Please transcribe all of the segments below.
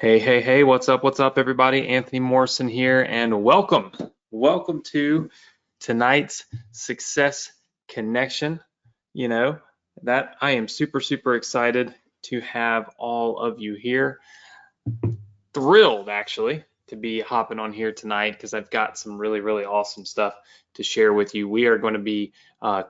Hey, what's up, everybody? Anthony Morrison here, and welcome to tonight's Success Connection. You know, that I am super excited to have all of you here. Thrilled, actually, to be hopping on here tonight because I've got some really awesome stuff to share with you. We are going to be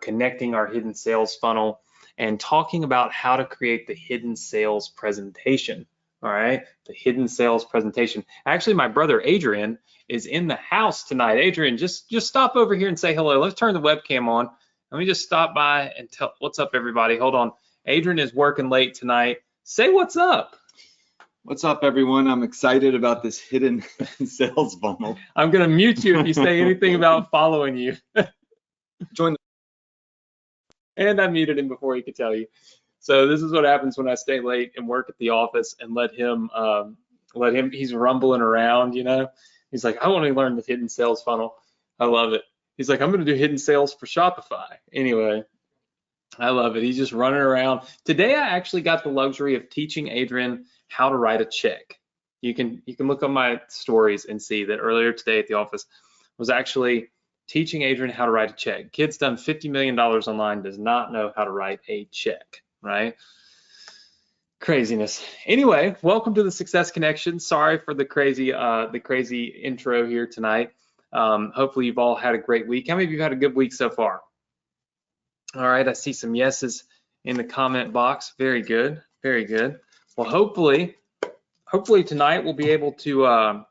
connecting our hidden sales funnel and talking about how to create the hidden sales presentation. All right, the hidden sales presentation. Actually, my brother Adrian is in the house tonight. Adrian, just stop over here and say hello. Let's turn the webcam on. Let me just stop by and tell what's up, everybody. Hold on. Adrian is working late tonight. Say what's up. What's up, everyone? I'm excited about this hidden sales funnel. I'm going to mute you if you say anything about following you. Join. And I muted him before he could tell you. So this is what happens when I stay late and work at the office and let him, he's rumbling around, you know. He's like, I want to learn the hidden sales funnel. I love it. He's like, I'm going to do hidden sales for Shopify. Anyway, I love it. He's just running around. Today, I actually got the luxury of teaching Adrian how to write a check. You can look on my stories and see that earlier today at the office was actually teaching Adrian how to write a check. Kid's done $50 million online, does not know how to write a check, right? Craziness. Anyway, welcome to the Success Connection. Sorry for the crazy intro here tonight. Hopefully you've all had a great week. How many of you have had a good week so far? All right, I see some yeses in the comment box. Very good. Well, hopefully tonight we'll be able to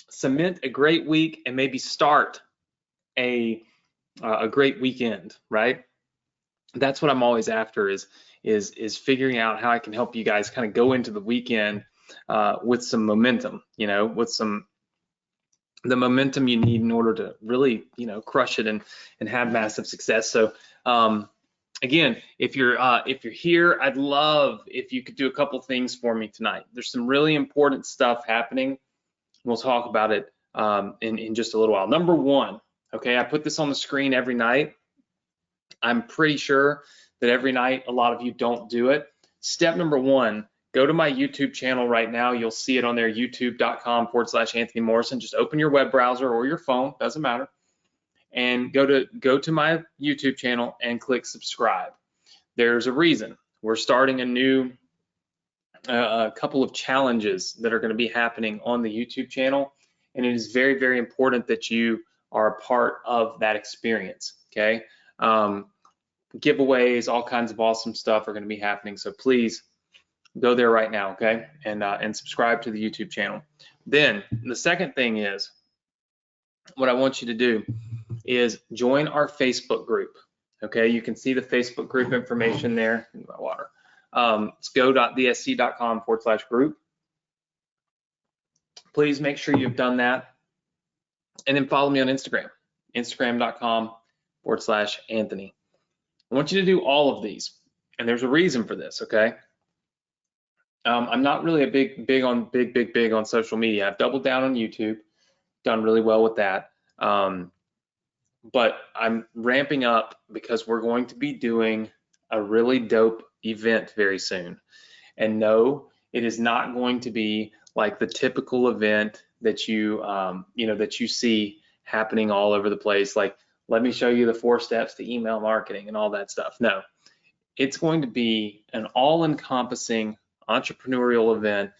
cement a great week and maybe start a great weekend, right? That's what I'm always after is figuring out how I can help you guys kind of go into the weekend with some momentum, you know, with the momentum you need in order to really, you know, crush it and have massive success. So again, if you're here, I'd love if you could do a couple things for me tonight. There's some really important stuff happening. We'll talk about it in just a little while. Number one, okay, I put this on the screen every night. I'm pretty sure that every night a lot of you don't do it. Step number one, go to my YouTube channel right now. You'll see it on there, youtube.com/Anthony Morrison. Just open your web browser or your phone, doesn't matter, and go to my YouTube channel and click subscribe. There's a reason. We're starting a new couple of challenges that are going to be happening on the YouTube channel, and it is very important that you are a part of that experience, okay? Giveaways, all kinds of awesome stuff are going to be happening, so please go there right now, okay? And subscribe to the YouTube channel. Then the second thing is, what I want you to do is join our Facebook group, okay? You can see the Facebook group information there. My water. It's go.thesc.com/group. Please make sure you've done that. And then follow me on Instagram, instagram.com/Anthony. I want you to do all of these, and there's a reason for this, okay? I'm not really a big on social media. I've doubled down on YouTube, done really well with that. But I'm ramping up because we're going to be doing a really dope event very soon. And no, it is not going to be like the typical event that you that you see happening all over the place. Like, let me show you the 4 steps to email marketing and all that stuff. No, it's going to be an all-encompassing entrepreneurial event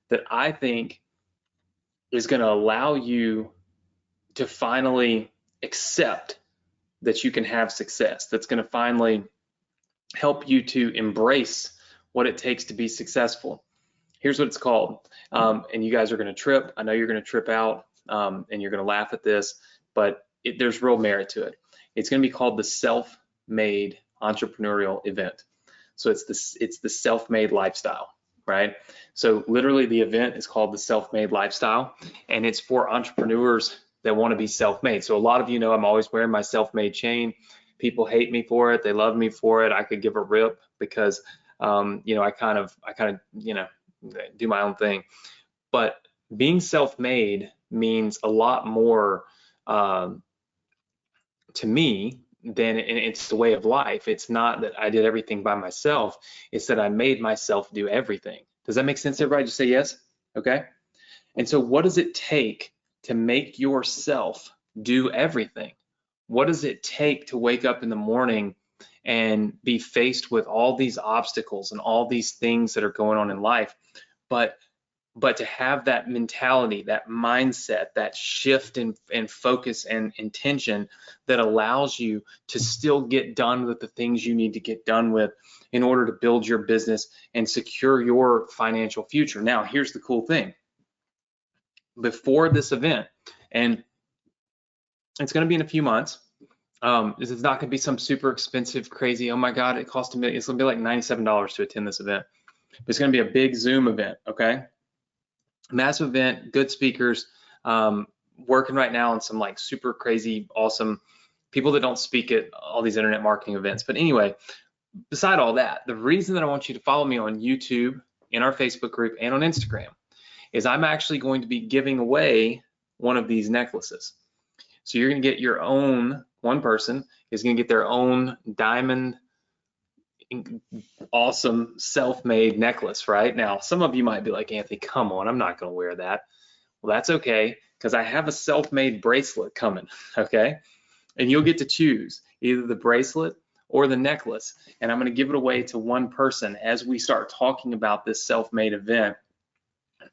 that I think is going to allow you to finally accept that you can have success. That's going to finally help you to embrace what it takes to be successful. Here's what it's called, and you guys are going to trip. I know you're going to trip out, and you're going to laugh at this, but there's real merit to it. It's going to be called the Self-Made Entrepreneurial Event. So it's the self-made lifestyle, right? So literally the event is called the Self-Made Lifestyle, and it's for entrepreneurs that want to be self-made. So a lot of you know I'm always wearing my self-made chain. People hate me for it. They love me for it. I could give a rip because you know, I kind of you know, do my own thing. But being self-made means a lot more to me than it's the way of life. It's not that I did everything by myself. It's that I made myself do everything. Does that make sense, everybody? Just say yes. okay? And so what does it take to make yourself do everything? What does it take to wake up in the morning and be faced with all these obstacles and all these things that are going on in life, but to have that mentality, that mindset, that shift in focus and intention that allows you to still get done with the things you need to get done with in order to build your business and secure your financial future. Now, here's the cool thing. Before this event, and it's going to be in a few months, this is not going to be some super expensive, crazy, oh my God, it cost $1 million. It's going to be like $97 to attend this event. But it's going to be a big Zoom event, okay? Massive event, good speakers, working right now on some like super crazy, awesome people that don't speak at all these internet marketing events. But anyway, beside all that, the reason that I want you to follow me on YouTube, in our Facebook group, and on Instagram is I'm actually going to be giving away one of these necklaces. So you're going to get your own, one person is going to get their own diamond awesome self-made necklace. Right now, some of you might be like, Anthony, come on, I'm not going to wear that. Well, that's okay, because I have a self-made bracelet coming, okay? And you'll get to choose either the bracelet or the necklace, and I'm going to give it away to one person as we start talking about this self-made event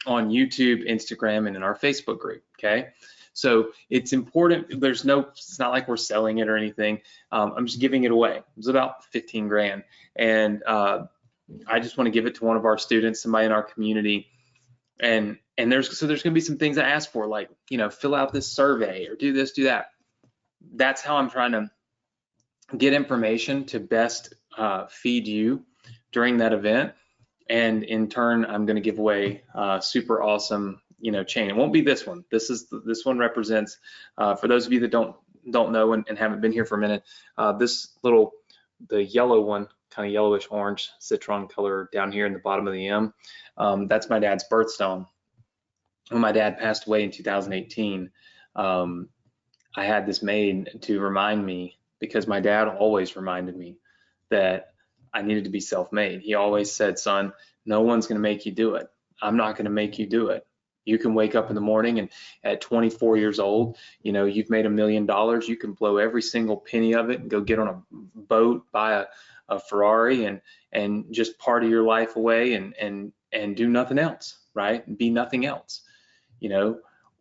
on YouTube, Instagram, and in our Facebook group, okay? So it's important. It's not like we're selling it or anything. I'm just giving it away. It's about 15 grand. And I just want to give it to one of our students, somebody in our community. And there's going to be some things I ask for, like, fill out this survey or do this, do that. That's how I'm trying to get information to best feed you during that event. And in turn, I'm going to give away super awesome chain. It won't be this one. This one represents, for those of you that don't know and haven't been here for a minute, the yellow one, kind of yellowish orange citron color down here in the bottom of the M, that's my dad's birthstone. When my dad passed away in 2018, I had this made to remind me, because my dad always reminded me that I needed to be self-made. He always said, son, no one's going to make you do it. I'm not going to make you do it. You can wake up in the morning and at 24 years old, you've made $1 million. You can blow every single penny of it and go get on a boat, buy a Ferrari and just party your life away and do nothing else, right? Be nothing else,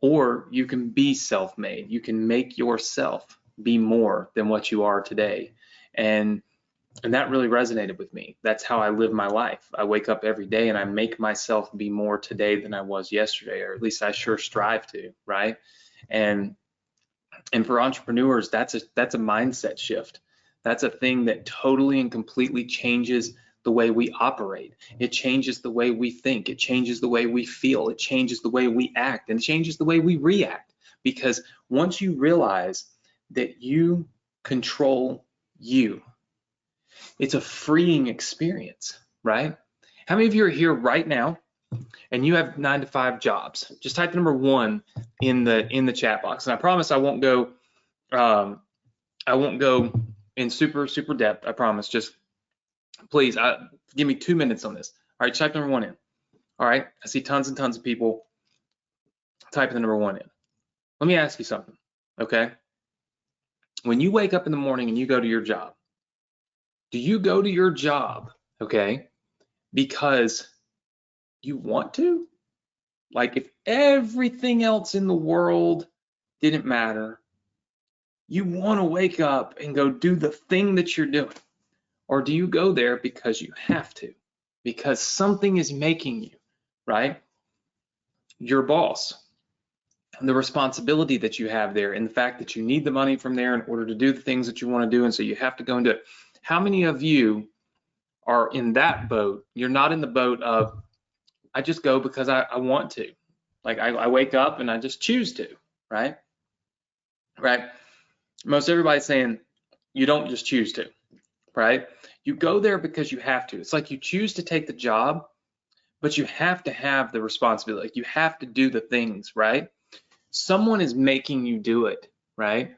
or you can be self-made. You can make yourself be more than what you are today. And that really resonated with me. That's how I live my life. I wake up every day and I make myself be more today than I was yesterday, or at least I sure strive to, right? And for entrepreneurs, that's a mindset shift. That's a thing that totally and completely changes the way we operate. It changes the way we think. It changes the way we feel. It changes the way we act, and it changes the way we react. Because once you realize that you control you, it's a freeing experience, right? How many of you are here right now and you have 9-to-5 jobs? Just type the number 1 in the chat box, and I promise I won't go in super depth. I promise. Just please give me 2 minutes on this. All right, type number 1 in. All right, I see tons and tons of people typing the number 1 in. Let me ask you something, okay? When you wake up in the morning and you go to your job, do you go to your job, okay, because you want to? Like, if everything else in the world didn't matter, you want to wake up and go do the thing that you're doing? Or do you go there because you have to? Because something is making you, right? Your boss, the responsibility that you have there, and the fact that you need the money from there in order to do the things that you want to do, and so you have to go and do it. How many of you are in that boat? You're not in the boat of, I just go because I want to. Like, I wake up and I just choose to, right? Right? Most everybody's saying you don't just choose to, right? You go there because you have to. It's like you choose to take the job, but you have to have the responsibility. Like, you have to do the things, right? Someone is making you do it, right?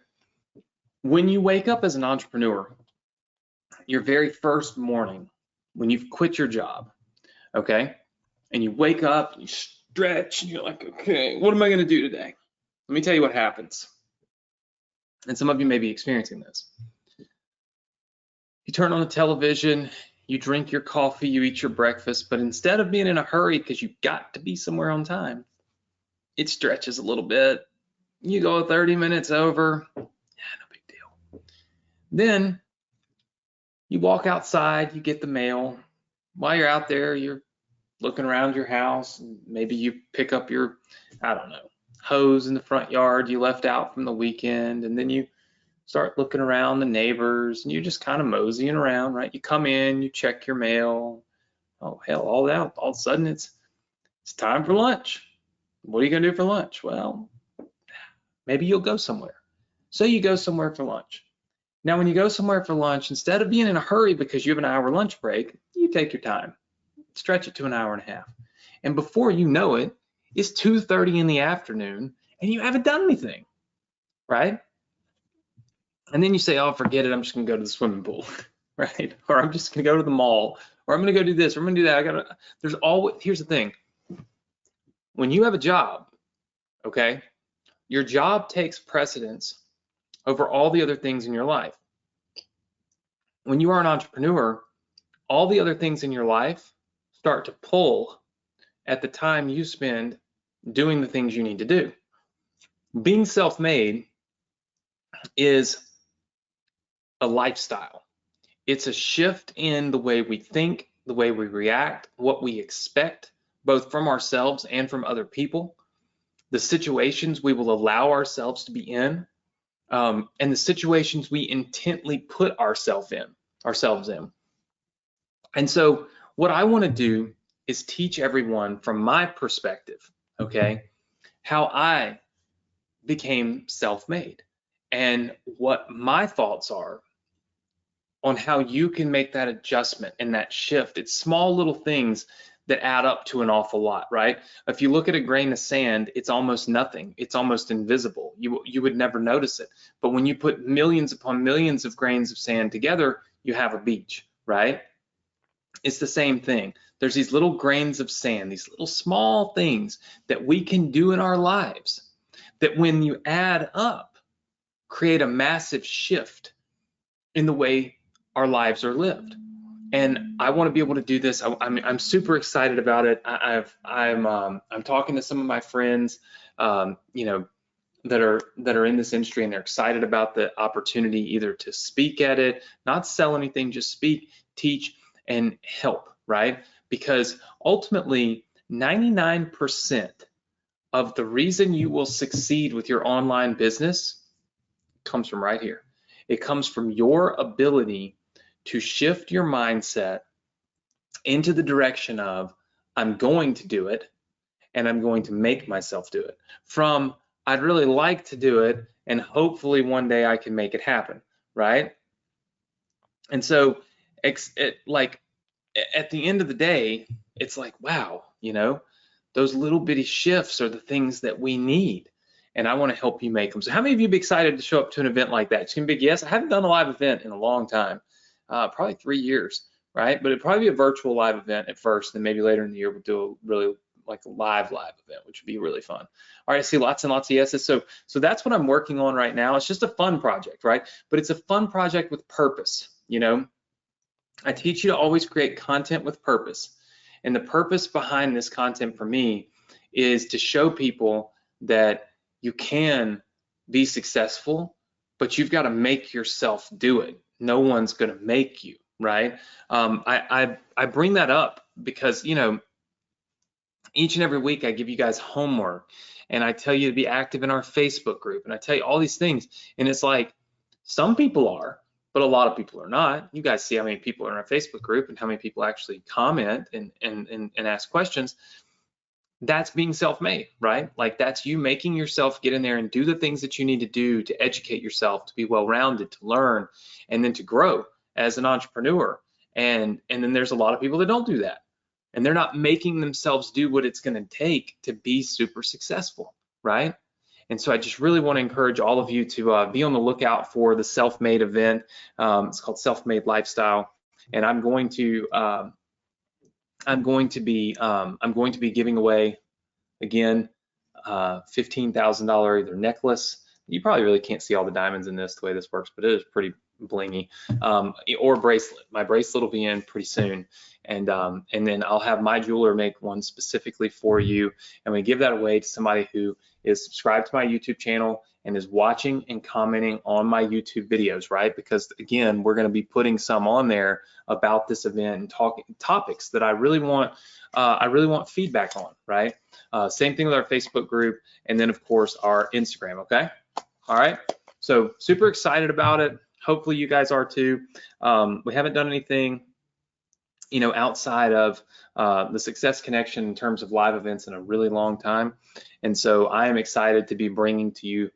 When you wake up as an entrepreneur, your very first morning, when you've quit your job, okay, and you wake up, you stretch, and you're like, okay, what am I going to do today? Let me tell you what happens. And some of you may be experiencing this. You turn on the television, you drink your coffee, you eat your breakfast, but instead of being in a hurry because you've got to be somewhere on time, it stretches a little bit. You go 30 minutes over, yeah, no big deal. Then you walk outside, you get the mail. While you're out there, you're looking around your house, and maybe you pick up your, I don't know, hose in the front yard you left out from the weekend, and then you start looking around the neighbors, and you're just kind of moseying around, right? You come in, you check your mail. Oh, hell, all of a sudden it's time for lunch. What are you gonna do for lunch? Well, maybe you'll go somewhere. So you go somewhere for lunch. Now, when you go somewhere for lunch, instead of being in a hurry because you have an hour lunch break, you take your time, stretch it to an hour and a half. And before you know it, it's 2:30 in the afternoon and you haven't done anything, right? And then you say, oh, forget it, I'm just gonna go to the swimming pool, right? Or I'm just gonna go to the mall, or I'm gonna go do this, or I'm gonna do that. Here's the thing. When you have a job, okay, your job takes precedence over all the other things in your life. When you are an entrepreneur, all the other things in your life start to pull at the time you spend doing the things you need to do. Being self-made is a lifestyle. It's a shift in the way we think, the way we react, what we expect, both from ourselves and from other people, the situations we will allow ourselves to be in, and the situations we intently put ourselves in. And so what I want to do is teach everyone from my perspective, okay, how I became self-made and what my thoughts are on how you can make that adjustment and that shift. It's small little things that add up to an awful lot, right? If you look at a grain of sand, it's almost nothing. It's almost invisible. You would never notice it. But when you put millions upon millions of grains of sand together, you have a beach, right? It's the same thing. There's these little grains of sand, these little small things that we can do in our lives that when you add up, create a massive shift in the way our lives are lived. And I want to be able to do this. I'm super excited about it. I'm talking to some of my friends, you know, that are in this industry, and they're excited about the opportunity either to speak at it, not sell anything, just speak, teach, and help, right? Because ultimately, 99% of the reason you will succeed with your online business comes from right here. It comes from your ability to shift your mindset into the direction of, I'm going to do it and I'm going to make myself do it, from I'd really like to do it and hopefully one day I can make it happen, right? And so like at the end of the day, it's like, wow, you know, those little bitty shifts are the things that we need. And I want to help you make them. So how many of you be excited to show up to an event like that? It's gonna be big yes. I haven't done a live event in a long time, probably 3 years, right? But it'd probably be a virtual live event at first, and maybe later in the year we'll do a really like a live event, which would be really fun. All right, I see lots and lots of yeses. So that's what I'm working on right now. It's just a fun project, right? But it's a fun project with purpose, you know? I teach you to always create content with purpose. And the purpose behind this content for me is to show people that you can be successful, but you've got to make yourself do it. No one's going to make you, right? I bring that up because, you know, each and every week I give you guys homework and I tell you to be active in our Facebook group and I tell you all these things. And it's like, some people are, but a lot of people are not. You guys see how many people are in our Facebook group and how many people actually comment and ask questions. That's being self-made, right? Like that's you making yourself get in there and do the things that you need to do to educate yourself, to be well-rounded, to learn, and then to grow as an entrepreneur. And then there's a lot of people that don't do that. And they're not making themselves do what it's going to take to be super successful, right? And so I just really want to encourage all of you to be on the lookout for the self-made event. It's called Self-Made Lifestyle, and I'm going to be giving away Again, $15,000 either necklace. You probably really can't see all the diamonds in this the way this works, but it is pretty blingy. Or bracelet. My bracelet will be in pretty soon, and then I'll have my jeweler make one specifically for you, and we give that away to somebody who is subscribed to my YouTube channel and is watching and commenting on my YouTube videos, right? Because again, we're going to be putting some on there about this event and talking topics that I really want feedback on, right? Same thing with our Facebook group, and then of course our Instagram. Okay, all right. So super excited about it. Hopefully you guys are too. We haven't done anything, you know, outside of the Success Connection in terms of live events in a really long time, and so I am excited to be bringing to you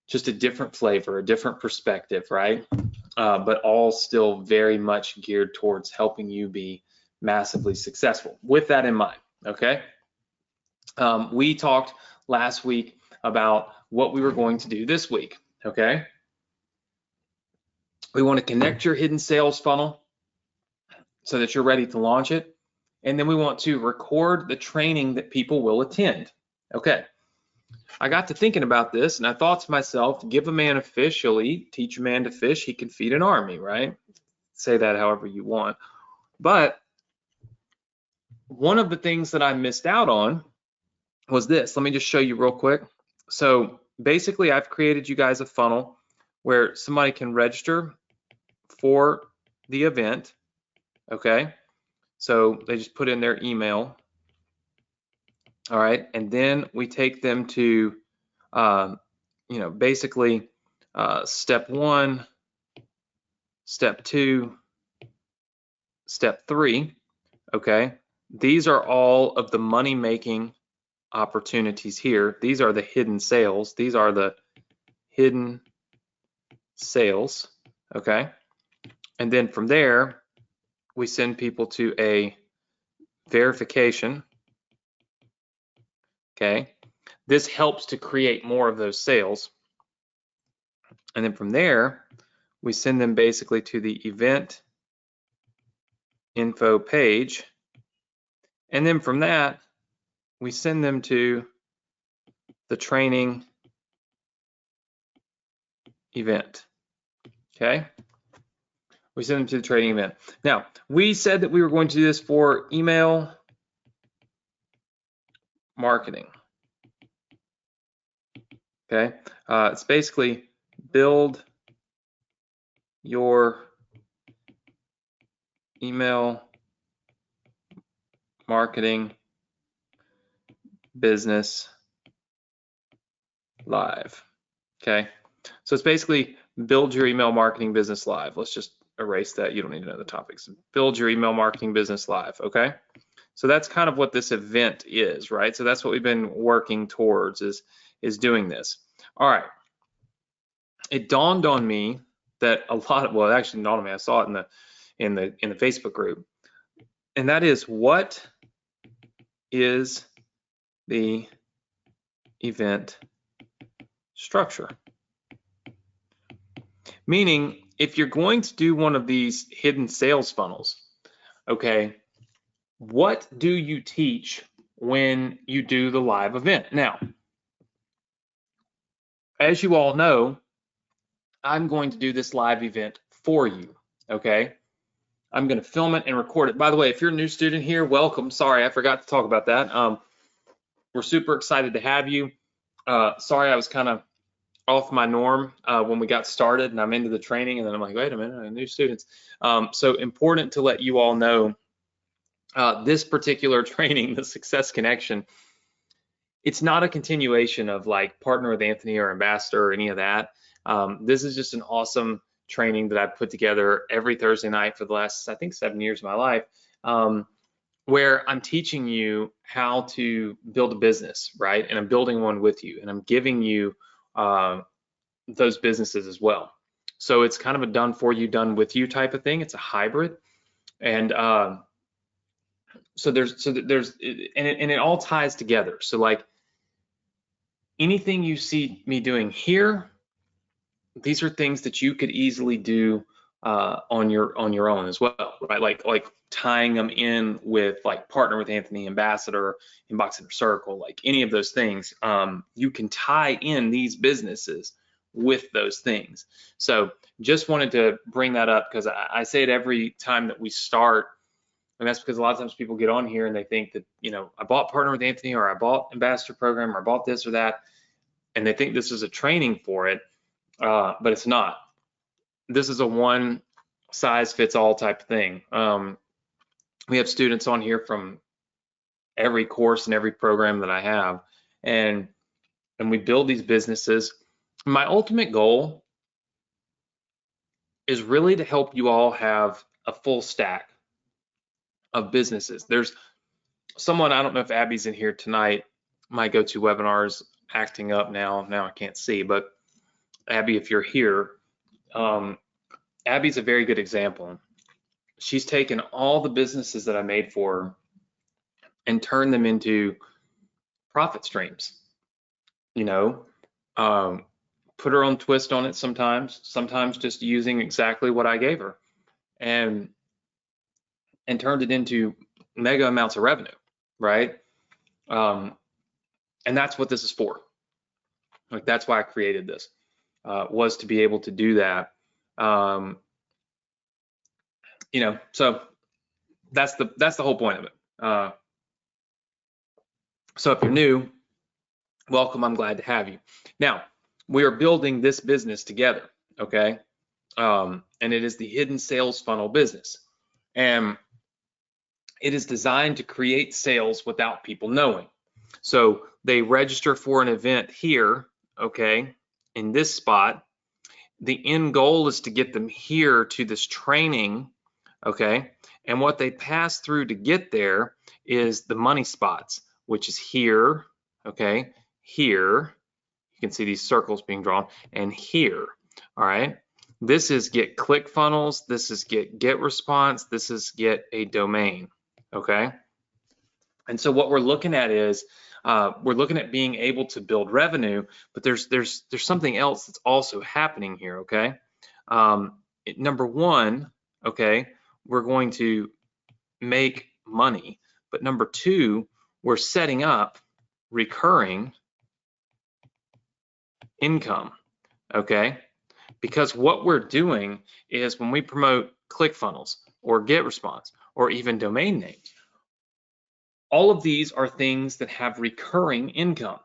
just a different flavor, a different perspective, right? But all still very much geared towards helping you be massively successful. With that in mind, okay? We talked last week about what we were going to do this week, okay? We want to connect your hidden sales funnel so that you're ready to launch it. And then we want to record the training that people will attend, okay? I got to thinking about this and I thought to myself, give a man a fish, he'll eat. Teach a man to fish, he can feed an army, right? Say that however you want. But one of the things that I missed out on was this. Let me just show you real quick. So basically I've created you guys a funnel where somebody can register for the event, okay? So they just put in their email. All right, and then we take them to, you know, basically step 1, step 2, step 3, okay? These are all of the money-making opportunities here. These are the hidden sales. These are the hidden sales, okay? And then from there, we send people to a verification. Okay, this helps to create more of those sales. And then from there, we send them basically to the event info page. And then from that, we send them to the training event. Okay, we send them to the training event. Now, we said that we were going to do this for email marketing. Okay, it's basically build your email marketing business live. Okay, so it's basically build your email marketing business live. Let's just erase that. You don't need to know the topics. Build your email marketing business live. Okay, so that's kind of what this event is, right? So that's what we've been working towards, is doing this. All right, it dawned on me that a lot of, well, it actually dawned on me, I saw it in the Facebook group, and that is, what is the event structure? Meaning, if you're going to do one of these hidden sales funnels, okay, what do you teach when you do the live event? Now, as you all know, I'm going to do this live event for you, okay? I'm going to film it and record it. By the way, if you're a new student here, welcome. Sorry, I forgot to talk about that. We're super excited to have you. Sorry, I was kind of off my norm when we got started, and I'm into the training, and then I'm like, wait a minute, new students. So important to let you all know, this particular training, the Success Connection, it's not a continuation of like Partner with Anthony or Ambassador or any of that. This is just an awesome training that I've put together every Thursday night for the last, I think, 7 years of my life, where I'm teaching you how to build a business, right? And I'm building one with you, and I'm giving you those businesses as well. So it's kind of a done for you, done with you type of thing. It's a hybrid, and so there's and it all ties together. So like anything you see me doing here, these are things that you could easily do on your own as well, right? Like tying them in with like Partner with Anthony, Ambassador, Inbox Inner Circle, like any of those things. You can tie in these businesses with those things. So just wanted to bring that up because I say it every time that we start. And that's because a lot of times people get on here and they think that, you know, I bought Partner with Anthony, or I bought Ambassador Program, or I bought this or that, and they think this is a training for it, but it's not. This is a one size fits all type of thing. We have students on here from every course and every program that I have, and we build these businesses. My ultimate goal is really to help you all have a full stack of businesses. There's someone, I don't know if Abby's in here tonight, my go-to webinars acting up now I can't see, but Abby, if you're here, Abby's a very good example. She's taken all the businesses that I made for her and turned them into profit streams, you know, put her own twist on it sometimes just using exactly what I gave her, and turned it into mega amounts of revenue, right? And that's what this is for. Like, that's why I created this, was to be able to do that. You know, so that's the whole point of it. So if you're new, welcome, I'm glad to have you. Now, we are building this business together, okay? And it is the hidden sales funnel business. And it is designed to create sales without people knowing. So they register for an event here, okay, in this spot. The end goal is to get them here to this training, okay? And what they pass through to get there is the money spots, which is here, okay? Here, you can see these circles being drawn, and here, all right? This is get ClickFunnels, this is get response, this is get a domain, okay? And so what we're looking at is, we're looking at being able to build revenue, but there's something else that's also happening here, okay? Number one, okay, we're going to make money, but number two, we're setting up recurring income, okay? Because what we're doing is when we promote ClickFunnels or GetResponse or even domain names, all of these are things that have recurring income.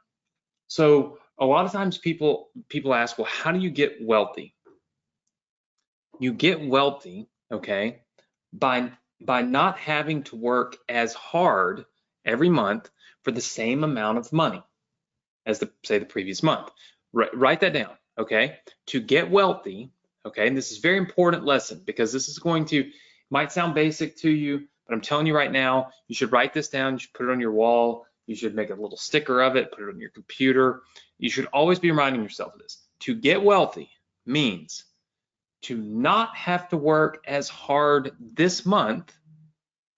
So a lot of times people ask, well, how do you get wealthy? You get wealthy, okay, by not having to work as hard every month for the same amount of money as say the previous month. Write that down, okay? To get wealthy, okay, and this is a very important lesson because this is might sound basic to you, but I'm telling you right now, you should write this down, you should put it on your wall, you should make a little sticker of it, put it on your computer. You should always be reminding yourself of this. To get wealthy means to not have to work as hard this month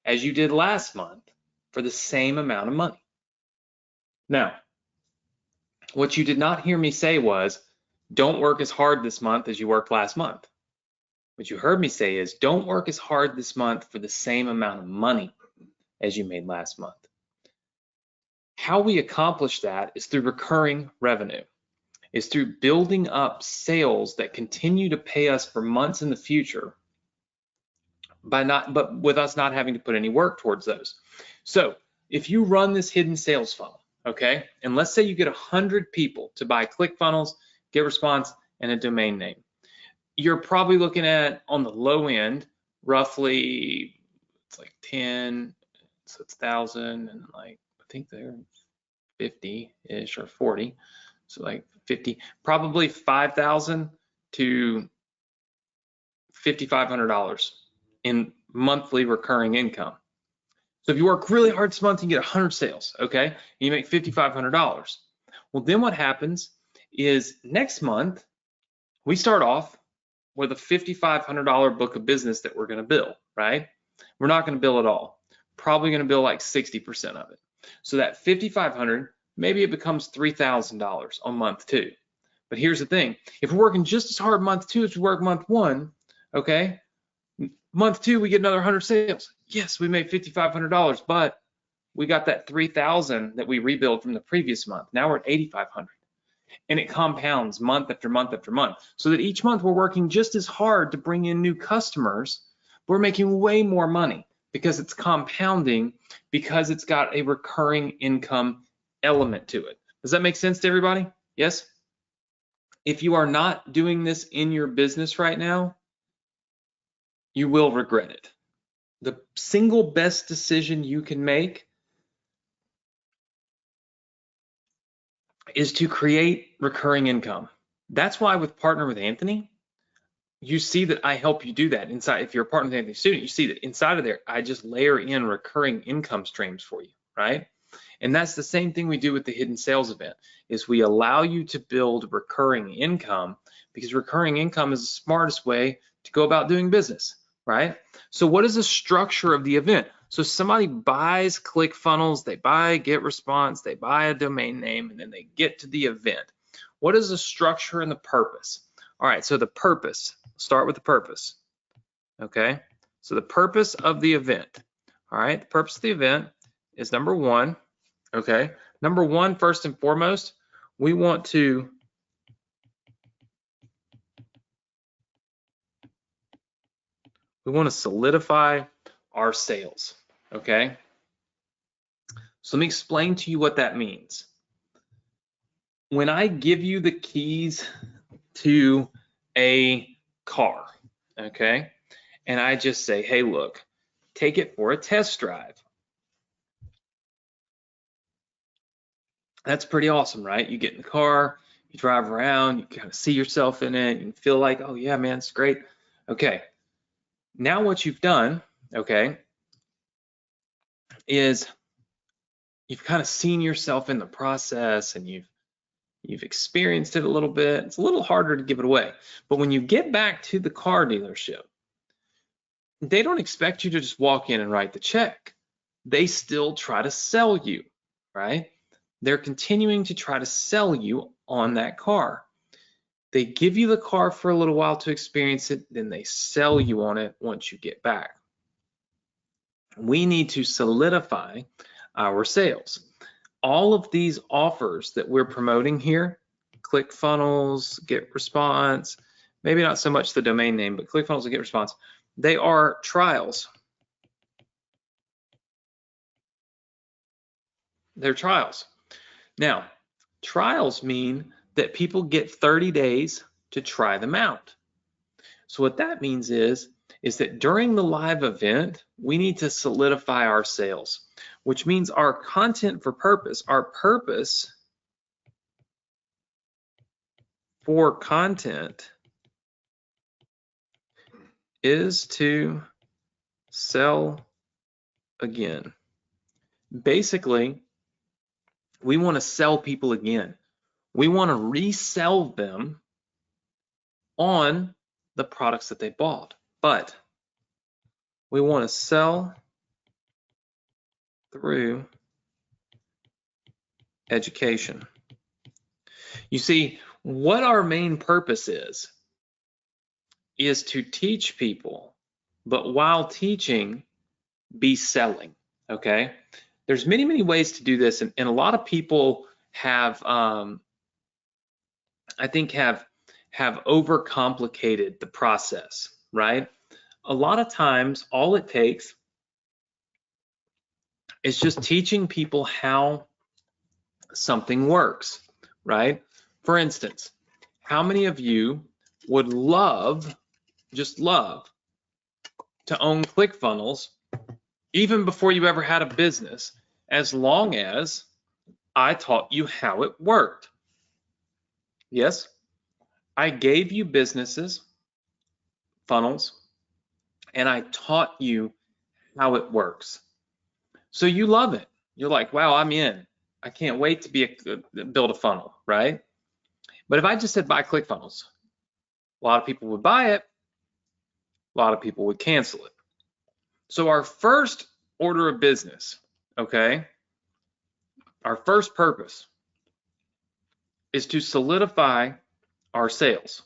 as you did last month for the same amount of money. Now, what you did not hear me say was, don't work as hard this month as you worked last month. What you heard me say is, don't work as hard this month for the same amount of money as you made last month. How we accomplish that is through recurring revenue, is through building up sales that continue to pay us for months in the future, but with us not having to put any work towards those. So if you run this hidden sales funnel, okay, and let's say you get 100 people to buy ClickFunnels, GetResponse, and a domain name, you're probably looking at, on the low end, roughly, it's like 10, so it's 1,000, and like, I think they're 50-ish or 40, so like 50, probably $5,000 to $5,500 in monthly recurring income. So if you work really hard this month, you get 100 sales, okay? And you make $5,500. Well, then what happens is next month, we start off with a $5,500 book of business that we're gonna bill, right? We're not gonna bill it all. Probably gonna bill like 60% of it. So that $5,500, maybe it becomes $3,000 on month two. But here's the thing, if we're working just as hard month two as we work month one, Okay. Month 2, we get another 100 sales. Yes, we made $5,500, but we got that 3,000 that we rebuild from the previous month. Now we're at 8,500. And it compounds month after month after month, so that each month we're working just as hard to bring in new customers. We're making way more money because it's compounding, because it's got a recurring income element to it. Does that make sense to everybody? Yes? If you are not doing this in your business right now, you will regret it. The single best decision you can make is to create recurring income. That's why with Partner with Anthony, you see that I help you do that inside. If you're a Partner with Anthony student, you see that inside of there, I just layer in recurring income streams for you, right? And that's the same thing we do with the hidden sales event, is we allow you to build recurring income, because recurring income is the smartest way to go about doing business, right? So what is the structure of the event? So somebody buys ClickFunnels, they buy GetResponse, they buy a domain name, and then they get to the event. What is the structure and the purpose? All right, so the purpose, start with the purpose, okay? So the purpose of the event, all right? The purpose of the event is number 1, okay? Number 1, first and foremost, we want to solidify our sales, okay? So let me explain to you what that means. When I give you the keys to a car, okay, and I just say, hey, look, take it for a test drive. That's pretty awesome, right? You get in the car, you drive around, you kind of see yourself in it, and feel like, oh yeah, man, it's great. Okay, now what you've done, okay, is you've kind of seen yourself in the process, and you've experienced it a little bit. It's a little harder to give it away. But when you get back to the car dealership, they don't expect you to just walk in and write the check. They still try to sell you, right? They're continuing to try to sell you on that car. They give you the car for a little while to experience it, then they sell you on it once you get back. We need to solidify our sales. All of these offers that we're promoting here, ClickFunnels, GetResponse, maybe not so much the domain name, but ClickFunnels and GetResponse, they are trials. They're trials. Now, trials mean that people get 30 days to try them out. So what that means is that during the live event, we need to solidify our sales, which means our content for purpose, our purpose for content is to sell again. Basically, we want to sell people again. We want to resell them on the products that they bought, but we want to sell through education. You see, what our main purpose is to teach people, but while teaching, be selling, okay? There's many, many ways to do this, and a lot of people have, I think, have overcomplicated the process, right? A lot of times, all it takes is just teaching people how something works, right? For instance, how many of you would love, just love, to own ClickFunnels even before you ever had a business, as long as I taught you how it worked? Yes, I gave you businesses, funnels, and I taught you how it works. So you love it. You're like, wow, I'm in. I can't wait to build a funnel, right? But if I just said buy ClickFunnels, a lot of people would buy it, a lot of people would cancel it. So our first order of business, okay, our first purpose is to solidify our sales.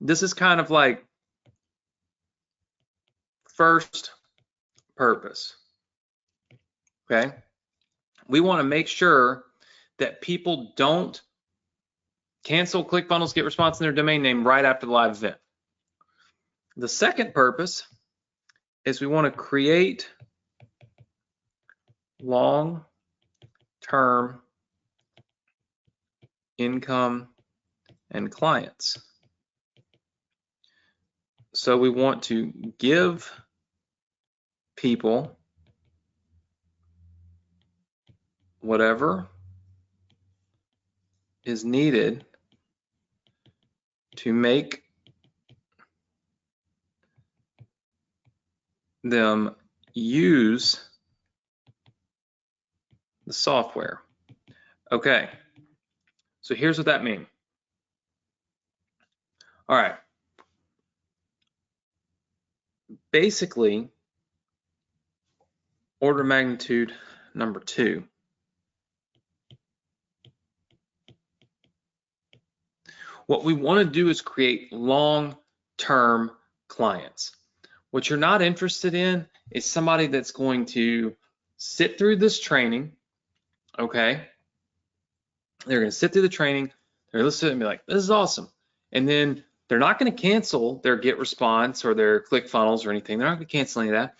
This is kind of like first purpose, okay? We want to make sure that people don't cancel ClickFunnels get response in their domain name right after the live event. The second purpose is we want to create long-term income and clients. So we want to give people whatever is needed to make them use the software. Okay, so here's what that means. All right. Basically, order of magnitude number 2. What we want to do is create long-term clients. What you're not interested in is somebody that's going to sit through this training, okay? They're going to sit through the training, they're going to listen and be like, this is awesome. And then they're not going to cancel their get response or their ClickFunnels or anything. They're not going to cancel any of that.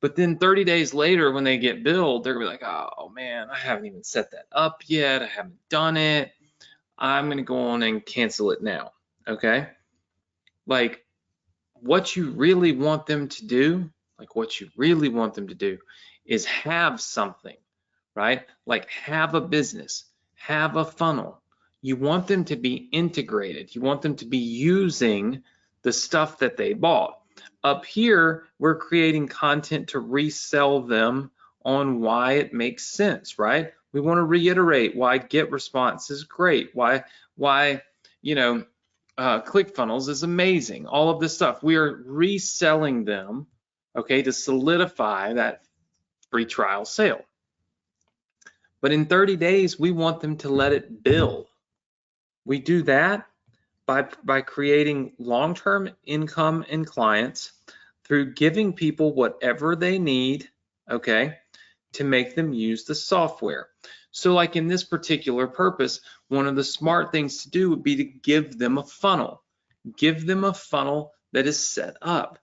But then 30 days later, when they get billed, they're going to be like, oh man, I haven't even set that up yet. I haven't done it. I'm going to go on and cancel it now. Okay. Like what you really want them to do, is have something, right? Like have a business, have a funnel. You want them to be integrated. You want them to be using the stuff that they bought. Up here, we're creating content to resell them on why it makes sense, right? We want to reiterate why get response is great, why ClickFunnels is amazing. All of this stuff we are reselling them, okay, to solidify that free trial sale. But in 30 days, we want them to let it build. We do that by creating long-term income and clients through giving people whatever they need, okay, to make them use the software. So like in this particular purpose, one of the smart things to do would be to give them a funnel. Give them a funnel that is set up.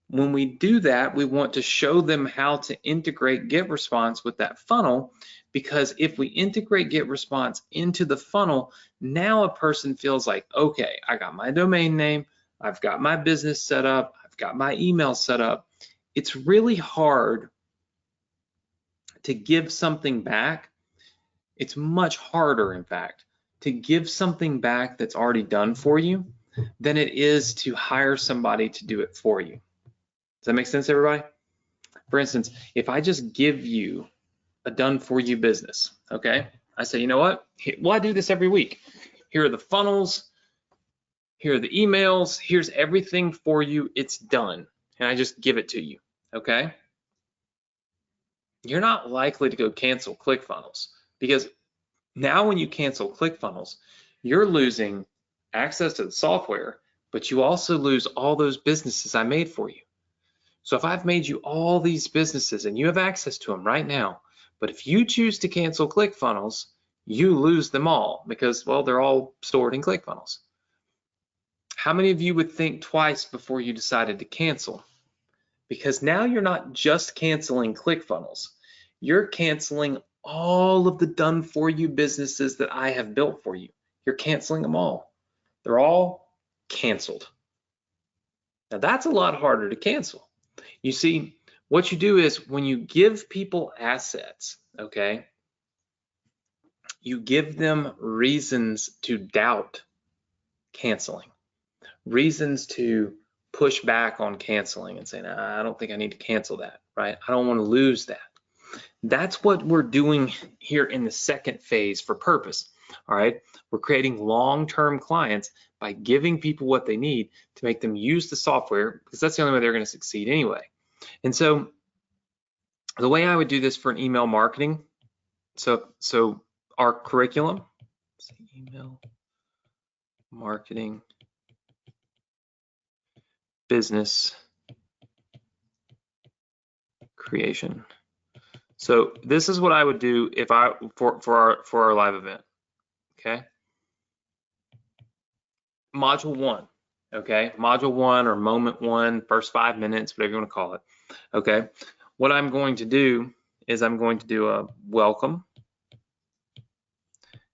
When we do that, we want to show them how to integrate GetResponse with that funnel, because if we integrate GetResponse into the funnel, now a person feels like, okay, I got my domain name, I've got my business set up, I've got my email set up. It's really hard to give something back. It's much harder, in fact, to give something back that's already done for you than it is to hire somebody to do it for you. Does that make sense, everybody? For instance, if I just give you a done for you business, okay? I say, you know what? Well, I do this every week. Here are the funnels, here are the emails, here's everything for you, it's done. And I just give it to you, okay? You're not likely to go cancel ClickFunnels, because now when you cancel ClickFunnels, you're losing access to the software, but you also lose all those businesses I made for you. So if I've made you all these businesses and you have access to them right now, but if you choose to cancel ClickFunnels, you lose them all because, well, they're all stored in ClickFunnels. How many of you would think twice before you decided to cancel? Because now you're not just canceling ClickFunnels, you're canceling all of the done for you businesses that I have built for you. You're canceling them all. They're all canceled. Now that's a lot harder to cancel. You see, what you do is when you give people assets, okay, you give them reasons to doubt canceling, reasons to push back on canceling and say, nah, I don't think I need to cancel that, right? I don't want to lose that. That's what we're doing here in the second phase for purpose, all right? We're creating long-term clients by giving people what they need to make them use the software, because that's the only way they're going to succeed anyway. And so the way I would do this for an email marketing, so our curriculum, email marketing business creation. So this is what I would do if for our live event. Okay. Module 1. Okay. Module 1 or moment 1, first 5 minutes, whatever you want to call it. Okay. What I'm going to do is I'm going to do a welcome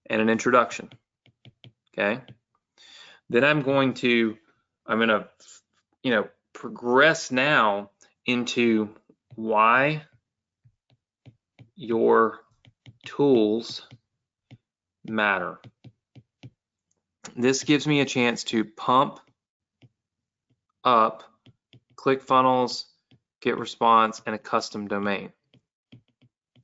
and an introduction. Okay. Then I'm going to progress now into why your tools matter. This gives me a chance to pump up ClickFunnels, GetResponse, and a custom domain.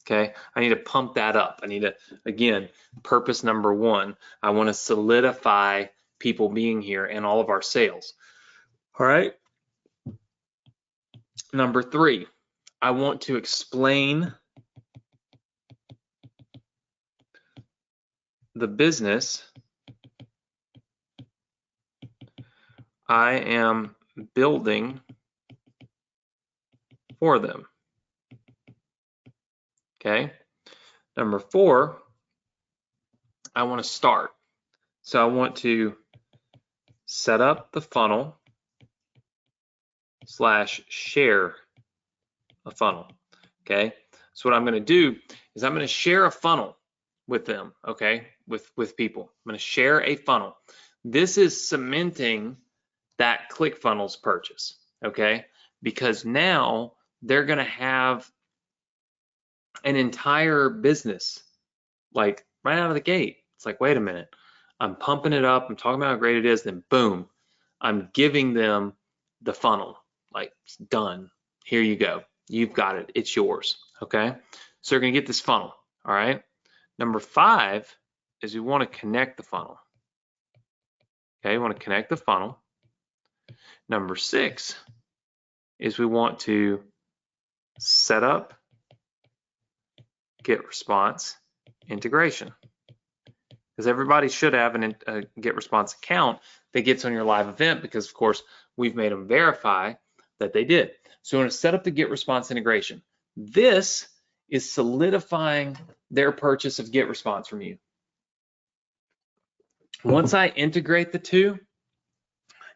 Okay, I need to pump that up. I need to, again, purpose number 1, I want to solidify people being here and all of our sales. All right. Number 3, I want to explain the business I am building for them. Okay. Number 4, I want to start. So I want to set up the funnel / share a funnel. Okay. So what I'm going to do is I'm going to share a funnel with them. Okay. With people. I'm going to share a funnel. This is cementing that ClickFunnels purchase. Okay. Because now they're going to have an entire business like right out of the gate. It's like, wait a minute, I'm pumping it up, I'm talking about how great it is, then boom, I'm giving them the funnel. Like, it's done. Here you go. You've got it. It's yours. Okay. So you're going to get this funnel. All right. Number 5 is we want to connect the funnel. Okay. We want to connect the funnel. Number 6 is we want to set up GetResponse integration, because everybody should have a GetResponse account that gets on your live event, because of course we've made them verify that they did. So we want to set up the GetResponse integration. This is solidifying their purchase of GetResponse from you. Once I integrate the two,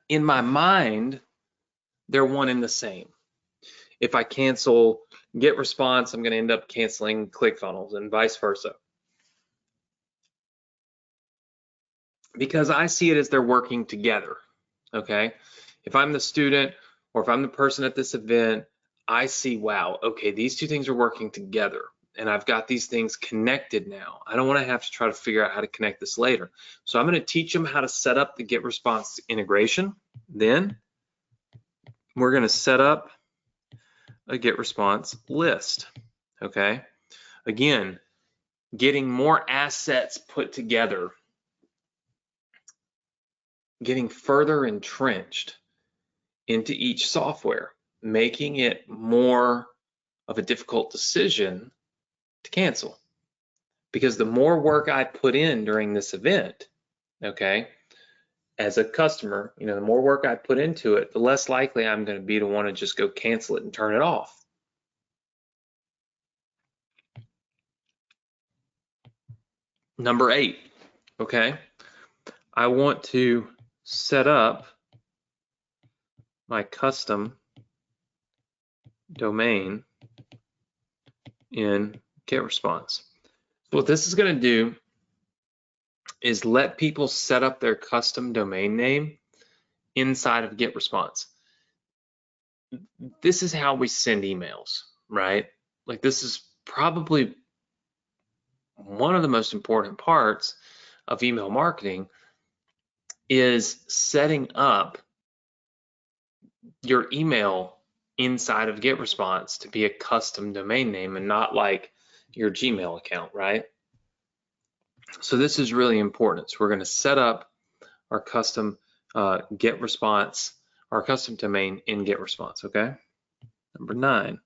in my mind, they're one and the same. If I cancel GetResponse, I'm going to end up canceling ClickFunnels and vice versa. Because I see it as they're working together, okay? If I'm the student or if I'm the person at this event, I see, wow, okay, these two things are working together and I've got these things connected now. I don't want to have to try to figure out how to connect this later. So I'm going to teach them how to set up the GetResponse integration. Then we're going to set up a GetResponse list, okay? Again, getting more assets put together, getting further entrenched into each software, making it more of a difficult decision to cancel. Because the more work I put in during this event, okay, as a customer, the more work I put into it, the less likely I'm going to be to want to just go cancel it and turn it off. Number 8, okay, I want to set up my custom domain in GetResponse. So what this is going to do is let people set up their custom domain name inside of GetResponse. This is how we send emails, right? Like, this is probably one of the most important parts of email marketing, is setting up your email inside of GetResponse to be a custom domain name and not like your Gmail account, right? So this is really important. So we're going to set up our custom GetResponse, our custom domain in GetResponse, okay? Number 9,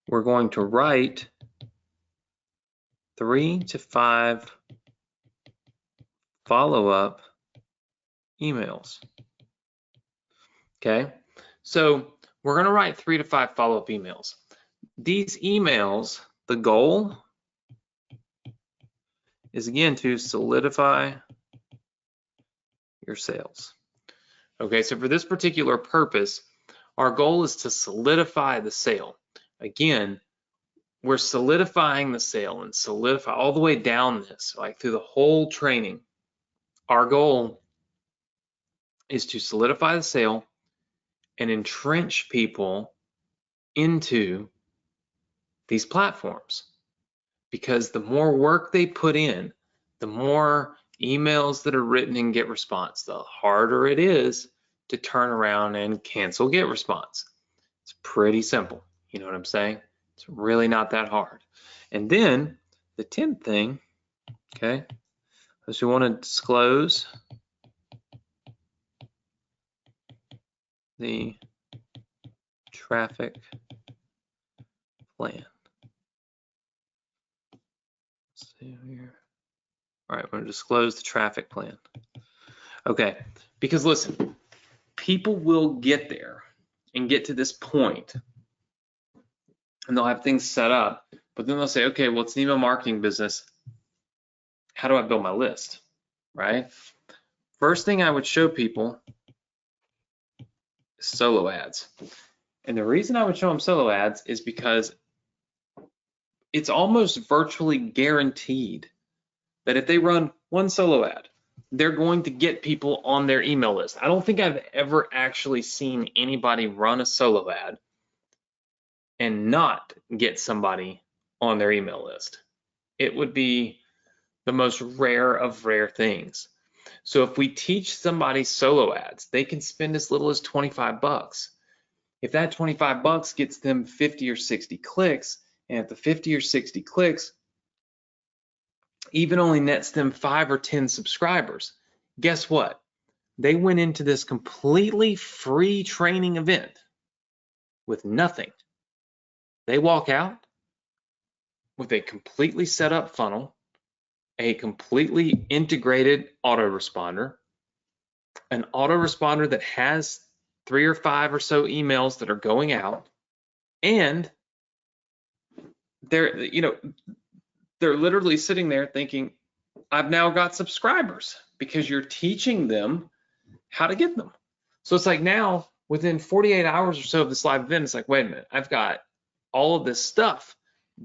we're going to write 3 to 5 follow-up emails, okay? So we're going to write 3 to 5 follow-up emails. These emails, the goal is again to solidify your sales. Okay, so for this particular purpose, our goal is to solidify the sale. Again, we're solidifying the sale and solidify all the way down this, like through the whole training. Our goal is to solidify the sale and entrench people into these platforms. Because the more work they put in, the more emails that are written and get response, the harder it is to turn around and cancel get response. It's pretty simple. You know what I'm saying? It's really not that hard. And then the 10th thing, okay, is we want to disclose the traffic plan. Let's see here. All right, we're going to disclose the traffic plan. Okay, because listen, people will get there and get to this point and they'll have things set up, but then they'll say, okay, well, it's an email marketing business. How do I build my list, right? First thing I would show people is solo ads. And the reason I would show them solo ads is because it's almost virtually guaranteed that if they run one solo ad, they're going to get people on their email list. I don't think I've ever actually seen anybody run a solo ad and not get somebody on their email list. It would be the most rare of rare things. So if we teach somebody solo ads, they can spend as little as 25 bucks. If that 25 bucks gets them 50 or 60 clicks, and if the 50 or 60 clicks even only nets them 5 or 10 subscribers, guess what? They went into this completely free training event with nothing. They walk out with a completely set up funnel, a completely integrated autoresponder, an autoresponder that has 3 or 5 or so emails that are going out, and they're literally sitting there thinking, I've now got subscribers, because you're teaching them how to get them. So it's like now within 48 hours or so of this live event, it's like, wait a minute, I've got all of this stuff.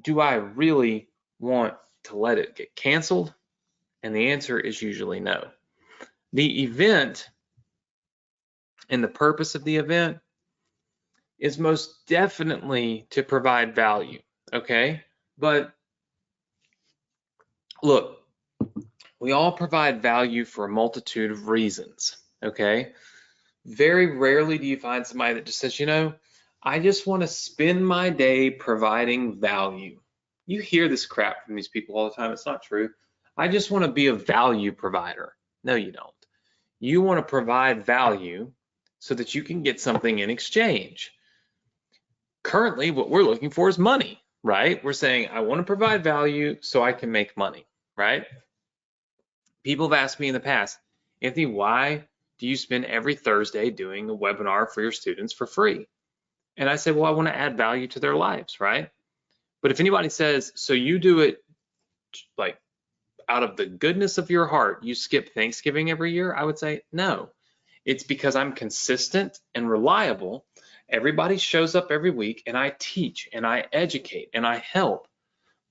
Do I really want to let it get canceled? And the answer is usually no. The event and the purpose of the event is most definitely to provide value, okay? But look, we all provide value for a multitude of reasons, okay? Very rarely do you find somebody that just says, you know, I just want to spend my day providing value. You hear this crap from these people all the time. It's not true. I just want to be a value provider. No, you don't. You want to provide value so that you can get something in exchange. Currently, what we're looking for is money, right? We're saying, I want to provide value so I can make money, right? People have asked me in the past, Anthony, why do you spend every Thursday doing a webinar for your students for free? And I said, well, I want to add value to their lives, right? But if anybody says, so you do it like out of the goodness of your heart, you skip Thanksgiving every year, I would say, no. It's because I'm consistent and reliable. Everybody shows up every week and I teach and I educate and I help.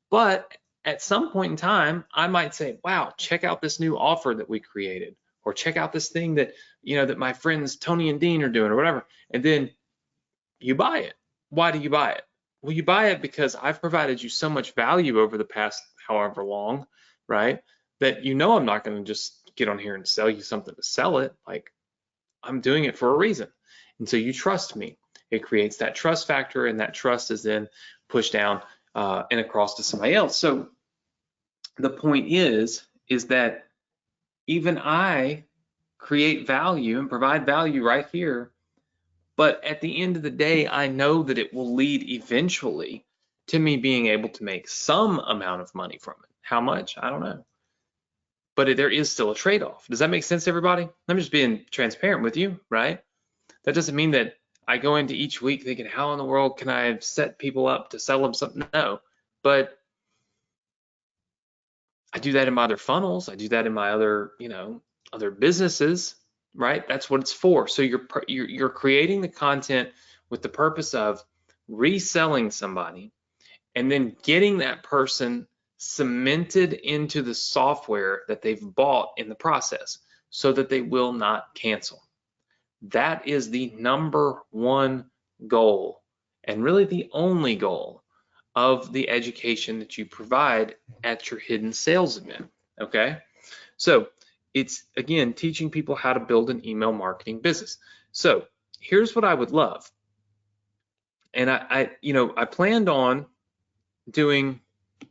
But at some point in time, I might say, wow, check out this new offer that we created, or check out this thing that, that my friends Tony and Dean are doing, or whatever. And then you buy it. Why do you buy it? Well, you buy it because I've provided you so much value over the past however long, right? That I'm not going to just get on here and sell you something to sell it. Like, I'm doing it for a reason. And so you trust me. It creates that trust factor, and that trust is then pushed down and across to somebody else. So the point is that even I create value and provide value right here. But at the end of the day, I know that it will lead eventually to me being able to make some amount of money from it. How much? I don't know. But there is still a trade-off. Does that make sense, everybody? I'm just being transparent with you, right? That doesn't mean that I go into each week thinking, how in the world can I set people up to sell them something? No, but I do that in my other funnels. I do that in my other, other businesses, right? That's what it's for. So you're creating the content with the purpose of reselling somebody and then getting that person cemented into the software that they've bought in the process so that they will not cancel. That is the number one goal, and really the only goal of the education that you provide at your hidden sales event. Okay, so it's again teaching people how to build an email marketing business. So here's what I would love, and I planned on doing,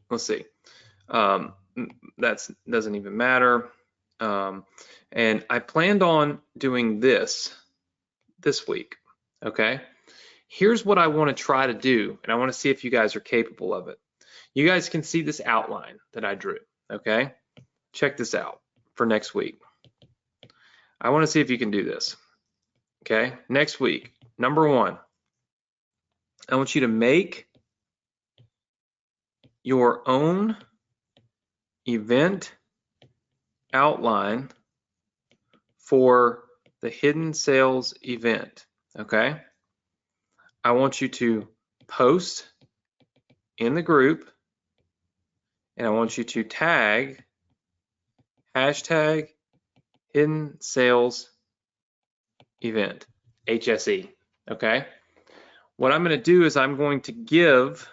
let's see, that doesn't even matter, and I planned on doing this week. Okay, here's what I want to try to do, and I want to see if you guys are capable of it. You guys can see this outline that I drew. Okay, check this out for next week. I want to see if you can do this. Okay, next week, number one, I want you to make your own event outline for the hidden sales event. Okay, I want you to post in the group, and I want you to tag hashtag hidden sales event, HSE. Okay, what I'm going to do is I'm going to give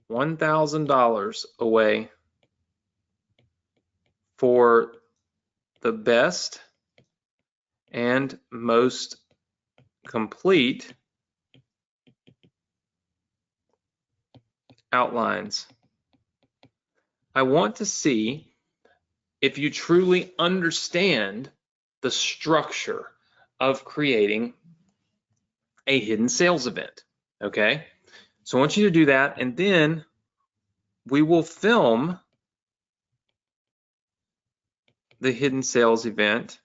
$1,000 away for the best and most complete outlines. I want to see if you truly understand the structure of creating a hidden sales event. Okay, so I want you to do that, and then we will film the hidden sales event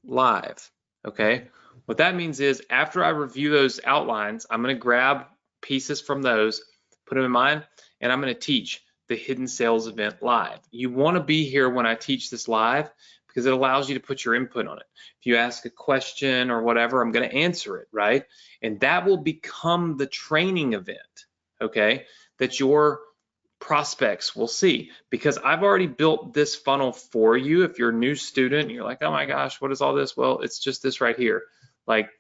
live. Okay, what that means is after I review those outlines, I'm going to grab pieces from those, put them in mine, and I'm going to teach the hidden sales event live. You want to be here when I teach this live because it allows you to put your input on it. If you ask a question or whatever, I'm going to answer it, right? And that will become the training event, okay, that your prospects will see, because I've already built this funnel for you. If you're a new student and you're like, oh my gosh, what is all this? Well, it's just this right here. Like,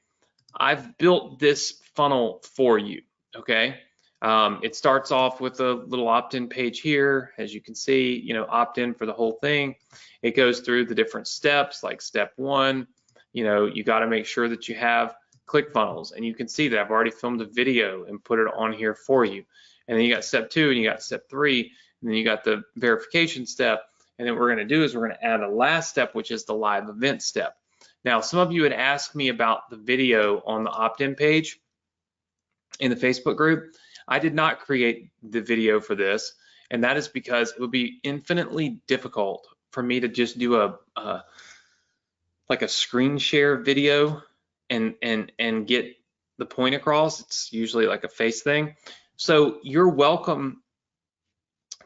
I've built this funnel for you, okay? It starts off with a little opt-in page here. As you can see, opt in for the whole thing. It goes through the different steps, like step one, you got to make sure that you have ClickFunnels, and you can see that I've already filmed a video and put it on here for you. And then you got step two, and you got step three, and then you got the verification step. And then what we're going to do is we're going to add a last step, which is the live event step. Now, some of you had asked me about the video on the opt-in page in the Facebook group. I did not create the video for this, and that is because it would be infinitely difficult for me to just do like a screen share video and get the point across. It's usually like a face thing. So you're welcome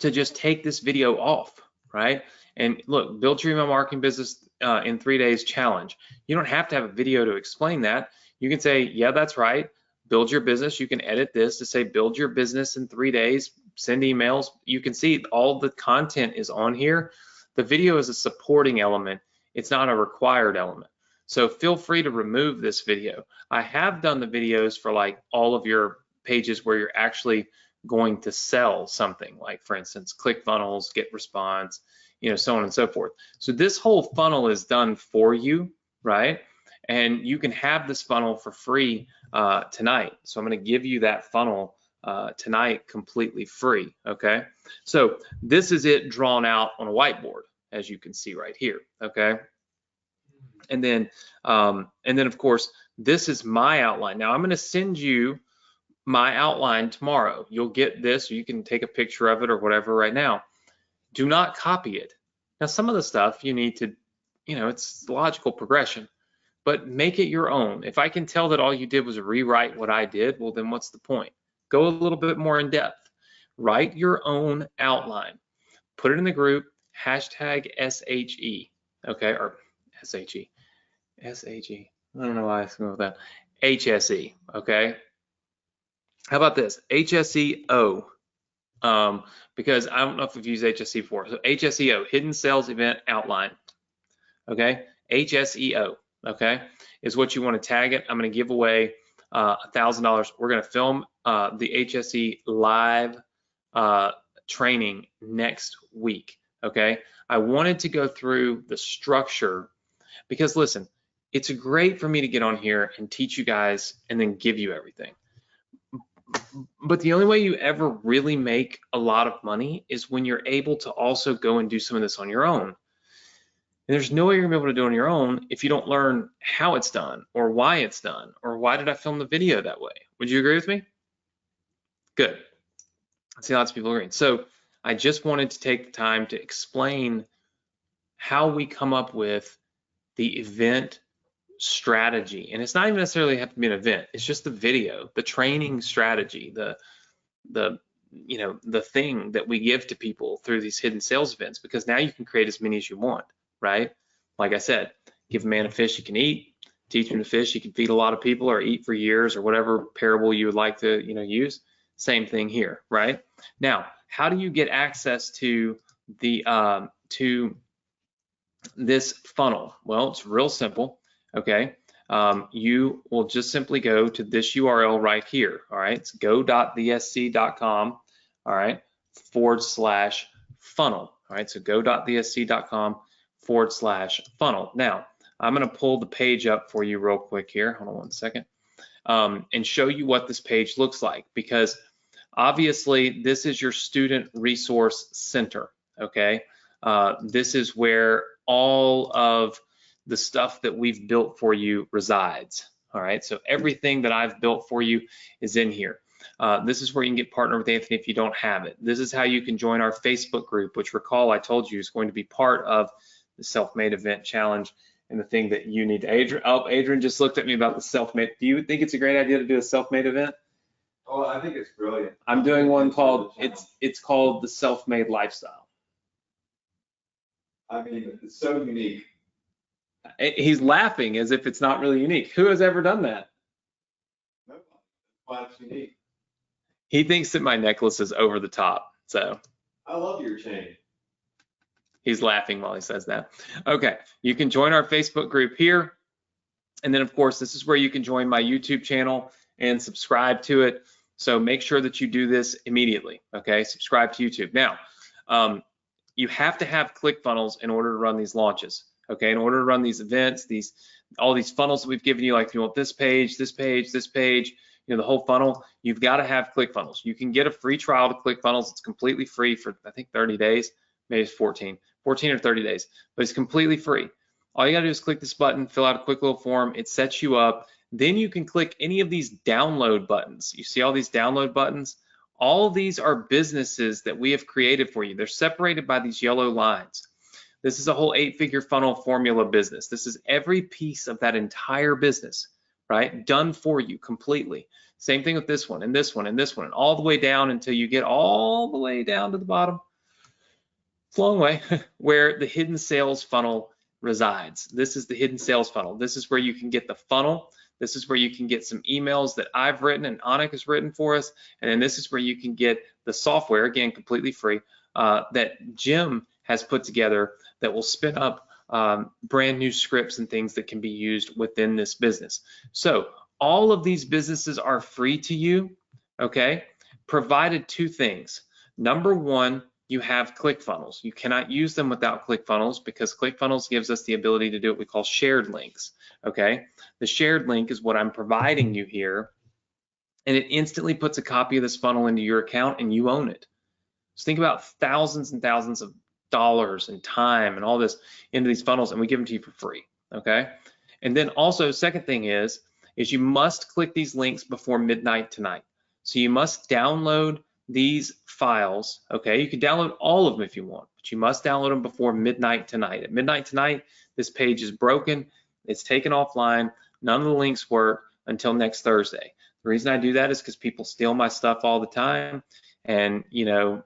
to just take this video off, right? And look, build your email marketing business in 3 days challenge. You don't have to have a video to explain that. You can say, yeah, that's right. Build your business. You can edit this to say build your business in 3 days, send emails. You can see all the content is on here. The video is a supporting element. It's not a required element. So feel free to remove this video. I have done the videos for like all of your pages where you're actually going to sell something, like for instance, ClickFunnels, Get Response, so on and so forth. So this whole funnel is done for you, right? And you can have this funnel for free tonight. So I'm going to give you that funnel tonight completely free, okay? So this is it drawn out on a whiteboard, as you can see right here, okay? And then of course, this is my outline. Now I'm going to send you my outline tomorrow. You'll get this, or you can take a picture of it or whatever right now. Do not copy it. Now, some of the stuff you need to, it's logical progression, but make it your own. If I can tell that all you did was rewrite what I did, well, then what's the point? Go a little bit more in depth. Write your own outline. Put it in the group, hashtag SHE, okay, or SHE, SHE. I don't know why I was going with that. HSE, okay? How about this? HSEO, because I don't know if we've used HSE before. So HSEO, Hidden Sales Event Outline, okay? HSEO, okay, is what you want to tag it. I'm going to give away $1,000. We're going to film the HSE live training next week, okay? I wanted to go through the structure because, listen, it's great for me to get on here and teach you guys and then give you everything. But the only way you ever really make a lot of money is when you're able to also go and do some of this on your own. And there's no way you're gonna be able to do it on your own if you don't learn how it's done or why it's done or why did I film the video that way. Would you agree with me? Good. I see lots of people agreeing. So I just wanted to take the time to explain how we come up with the event strategy. And it's not even necessarily have to be an event. It's just the video, the training strategy, the thing that we give to people through these hidden sales events, because now you can create as many as you want, right? Like I said, give a man a fish he can eat, teach him to fish he can feed a lot of people or eat for years, or whatever parable you would like to use. Same thing here, right? Now, how do you get access to the to this funnel? Well, it's real simple. Okay, you will just simply go to this URL right here. All right, it's go.thesc.com. All right, /funnel. All right, so go.thesc.com/funnel. Now, I'm going to pull the page up for you real quick here. Hold on one second, and show you what this page looks like, because obviously this is your student resource center. Okay, this is where all of the stuff that we've built for you resides. All right, so everything that I've built for you is in here. This is where you can get partnered with Anthony if you don't have it. This is how you can join our Facebook group, which, recall, I told you is going to be part of the Self-Made Event Challenge and the thing that you need. Adrian just looked at me about the self-made. Do you think it's a great idea to do a self-made event? Oh, I think it's brilliant. I'm doing one called, it's called the Self-Made Lifestyle. I mean, it's so unique. He's laughing as if it's not really unique. Who has ever done that? Nobody. Why it's unique. He thinks that my necklace is over the top, so. I love your chain. He's laughing while he says that. Okay, you can join our Facebook group here. And then, of course, this is where you can join my YouTube channel and subscribe to it. So make sure that you do this immediately, okay? Subscribe to YouTube. Now, you have to have ClickFunnels in order to run these launches. Okay, in order to run these events, all these funnels that we've given you, like if you want this page, this page, this page, the whole funnel, you've got to have ClickFunnels. You can get a free trial to ClickFunnels. It's completely free for, I think, 30 days, maybe it's 14 or 30 days, but it's completely free. All you got to do is click this button, fill out a quick little form. It sets you up. Then you can click any of these download buttons. You see all these download buttons? All of these are businesses that we have created for you. They're separated by these yellow lines. This is a whole 8-figure funnel formula business. This is every piece of that entire business, right? Done for you completely. Same thing with this one and this one and this one, and all the way down until you get all the way down to the bottom. It's a long way, where the hidden sales funnel resides. This is the hidden sales funnel. This is where you can get the funnel. This is where you can get some emails that I've written and Anik has written for us. And then this is where you can get the software, again, completely free, that Jim has put together that will spin up brand new scripts and things that can be used within this business. So all of these businesses are free to you, okay, provided two things. Number one, you have ClickFunnels. You cannot use them without ClickFunnels, because ClickFunnels gives us the ability to do what we call shared links, okay? The shared link is what I'm providing you here, and it instantly puts a copy of this funnel into your account and you own it. So think about thousands and thousands of dollars and time and all this into these funnels, and we give them to you for free, okay? And then also, second thing is you must click these links before midnight tonight. So you must download these files, okay? You can download all of them if you want, but you must download them before midnight tonight. At midnight tonight, this page is broken. It's taken offline. None of the links work until next Thursday. The reason I do that is because people steal my stuff all the time. And, you know,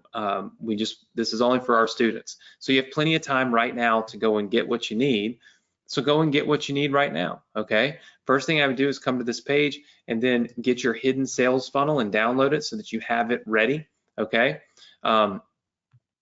this is only for our students. So you have plenty of time right now to go and get what you need. So go and get what you need right now, okay? First thing I would do is come to this page and then get your hidden sales funnel and download it so that you have it ready, okay? And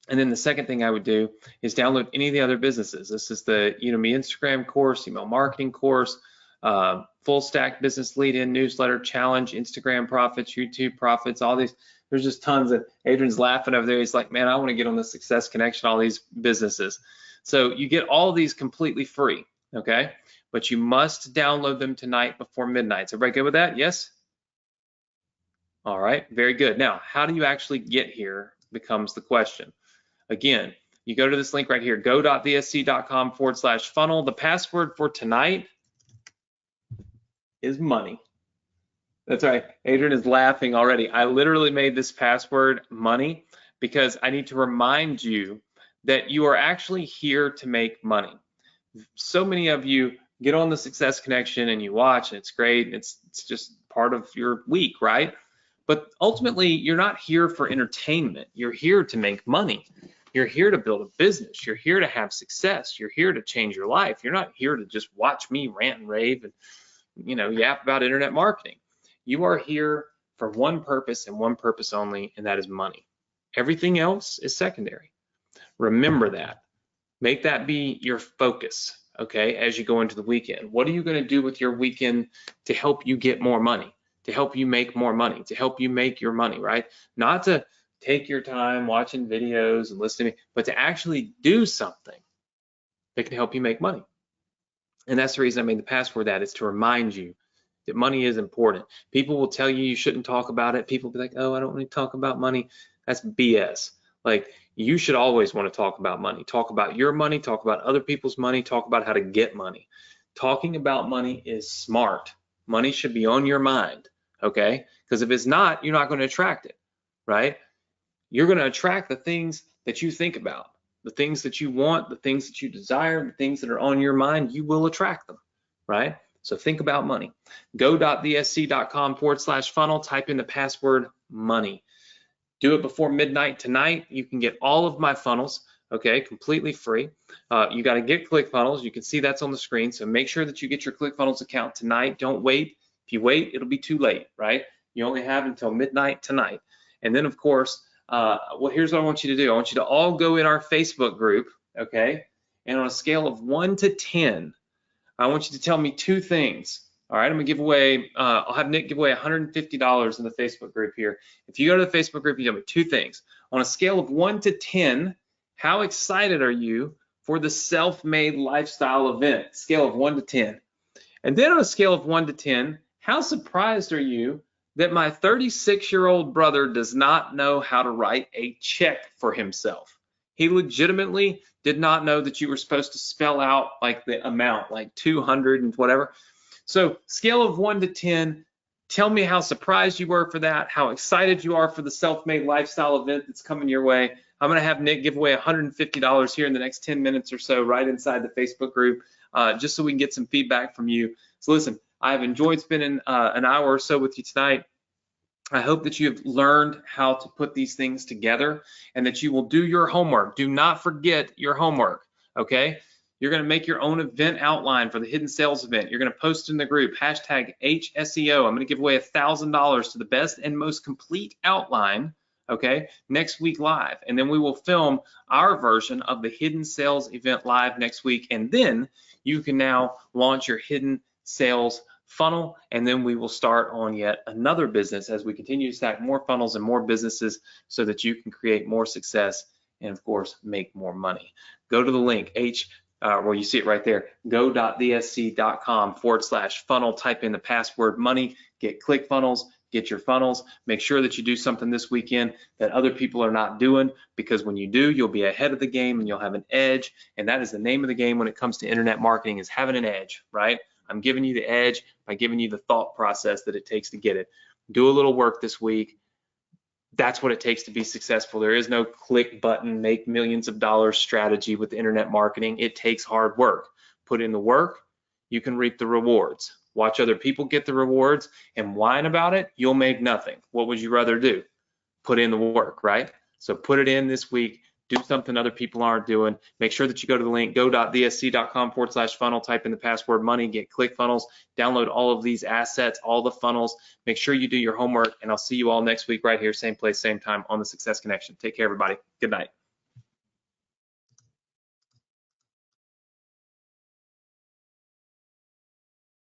then the second thing I would do is download any of the other businesses. This is the Udemy Instagram course, email marketing course, full stack business lead-in newsletter challenge, Instagram profits, YouTube profits, all these. There's just tons of, Adrian's laughing over there. He's like, man, I want to get on the Success Connection, all these businesses. So you get all of these completely free, okay? But you must download them tonight before midnight. Is everybody good with that? Yes? All right, very good. Now, how do you actually get here becomes the question. Again, you go to this link right here, go.thesc.com/funnel. The password for tonight is money. That's right. Adrian is laughing already. I literally made this password money because I need to remind you that you are actually here to make money. So many of you get on the Success Connection and you watch, and it's great. It's just part of your week, right? But ultimately, you're not here for entertainment. You're here to make money. You're here to build a business. You're here to have success. You're here to change your life. You're not here to just watch me rant and rave and, you know, yap about internet marketing. You are here for one purpose and one purpose only, and that is money. Everything else is secondary. Remember that. Make that be your focus, okay, as you go into the weekend. What are you going to do with your weekend to help you get more money, to help you make more money, to help you make your money, right? Not to take your time watching videos and listening, but to actually do something that can help you make money. And that's the reason I made the password that, is to remind you that money is important. People will tell you shouldn't talk about it. People will be like, oh, I don't want to talk about money. That's BS. Like, you should always want to talk about money. Talk about your money, talk about other people's money, talk about how to get money. Talking about money is smart. Money should be on your mind, okay? Because if it's not, you're not going to attract it, right? You're going to attract the things that you think about, the things that you want, the things that you desire, the things that are on your mind. You will attract them, right? So think about money. Go.thesc.com/funnel, type in the password money. Do it before midnight tonight. You can get all of my funnels, okay, completely free. You got to get ClickFunnels. You can see that's on the screen. So make sure that you get your ClickFunnels account tonight. Don't wait. If you wait, it'll be too late, right? You only have until midnight tonight. And then, of course, well, here's what I want you to do. I want you to all go in our Facebook group, okay? And on a scale of 1 to 10, I want you to tell me two things. All right, I'm gonna give away, I'll have Nick give away $150 in the Facebook group here. If you go to the Facebook group, you tell me two things. On a scale of 1 to 10, how excited are you for the self-made lifestyle event? Scale of 1 to 10. And then on a scale of 1 to 10, how surprised are you that my 36-year-old brother does not know how to write a check for himself? He legitimately did not know that you were supposed to spell out like the amount, like 200 and whatever. So scale of 1 to 10, tell me how surprised you were for that, how excited you are for the self-made lifestyle event that's coming your way. I'm gonna have Nick give away $150 here in the next 10 minutes or so right inside the Facebook group, just so we can get some feedback from you. So listen, I've enjoyed spending an hour or so with you tonight. I hope that you have learned how to put these things together and that you will do your homework. Do not forget your homework, okay? You're gonna make your own event outline for the hidden sales event. You're gonna post in the group, hashtag HSEO. I'm gonna give away $1,000 to the best and most complete outline, okay, next week live. And then we will film our version of the hidden sales event live next week. And then you can now launch your hidden sales funnel, and then we will start on yet another business as we continue to stack more funnels and more businesses so that you can create more success and, of course, make more money. Go to the link, well, you see it right there, go.thesc.com/funnel, type in the password money, get ClickFunnels, get your funnels. Make sure that you do something this weekend that other people are not doing, because when you do, you'll be ahead of the game and you'll have an edge. And that is the name of the game when it comes to internet marketing, is having an edge, right? I'm giving you the edge by giving you the thought process that it takes to get it. Do a little work this week. That's what it takes to be successful. There is no click button, make millions of dollars strategy with internet marketing. It takes hard work. Put in the work, you can reap the rewards. Watch other people get the rewards and whine about it, you'll make nothing. What would you rather do? Put in the work, right? So put it in this week. Do something other people aren't doing. Make sure that you go to the link, go.thsc.com/funnel, type in the password money, get ClickFunnels, download all of these assets, all the funnels. Make sure you do your homework, and I'll see you all next week right here, same place, same time on the Success Connection. Take care, everybody. Good night.